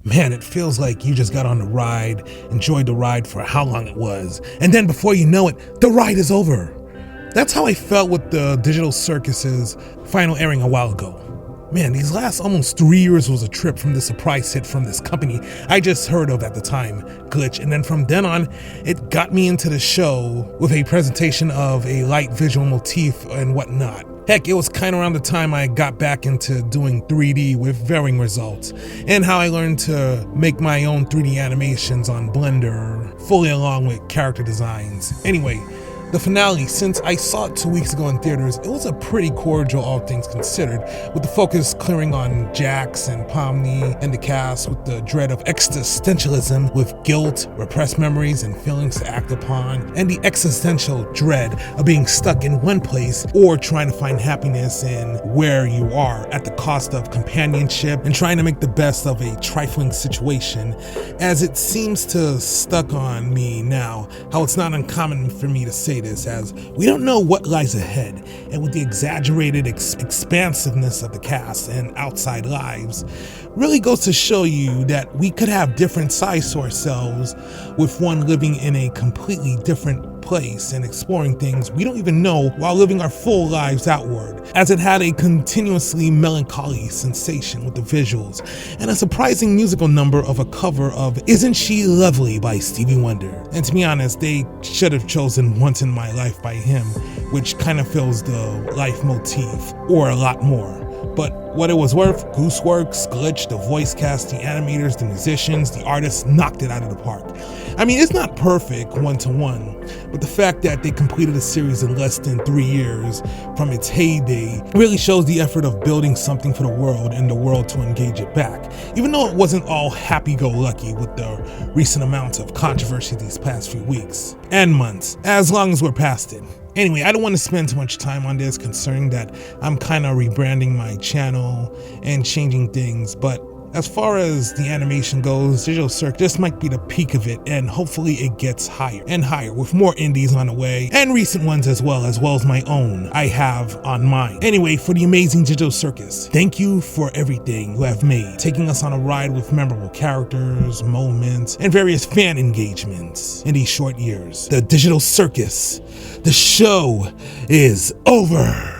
man, it feels like you just got on the ride, enjoyed the ride for how long it was, and then before you know it, the ride is over. That's how I felt with the Digital Circus's final airing a while ago. Man, these last almost 3 years was a trip from this surprise hit from this company I just heard of at the time, Glitch, and then from then on, it got me into the show with a presentation of a light visual motif and whatnot. Heck, it was kind of around the time I got back into doing 3D with varying results, and how I learned to make my own 3D animations on Blender, fully along with character designs. Anyway, the finale, since I saw it 2 weeks ago in theaters, it was a pretty cordial, all things considered, with the focus clearing on Jax and Pomni and the cast, with the dread of existentialism, with guilt, repressed memories, and feelings to act upon, and the existential dread of being stuck in one place or trying to find happiness in where you are at the cost of companionship and trying to make the best of a trifling situation, as it seems to stuck on me now, how it's not uncommon for me to say this, as we don't know what lies ahead, and with the exaggerated expansiveness of the cast and outside lives, really goes to show you that we could have different sides to ourselves, with one living in a completely different place and exploring things we don't even know while living our full lives outward, as it had a continuously melancholy sensation with the visuals and a surprising musical number of a cover of Isn't She Lovely by Stevie Wonder. And to be honest, they should have chosen Once in My Life by him, which kind of fills the life motif, or a lot more. But what it was worth, Gooseworks, Glitch, the voice cast, the animators, the musicians, the artists knocked it out of the park. I mean, it's not perfect one-to-one, but the fact that they completed a series in less than 3 years from its heyday really shows the effort of building something for the world and the world to engage it back, even though it wasn't all happy-go-lucky with the recent amounts of controversy these past few weeks and months, as long as we're past it. Anyway, I don't want to spend too much time on this, concerning that I'm kind of rebranding my channel and changing things, but as far as the animation goes, Digital Circus just might be the peak of it, and hopefully it gets higher and higher with more indies on the way, and recent ones as well as my own I have on mine. Anyway, for the amazing Digital Circus, thank you for everything you have made, taking us on a ride with memorable characters, moments, and various fan engagements in these short years. The Digital Circus, the show is over.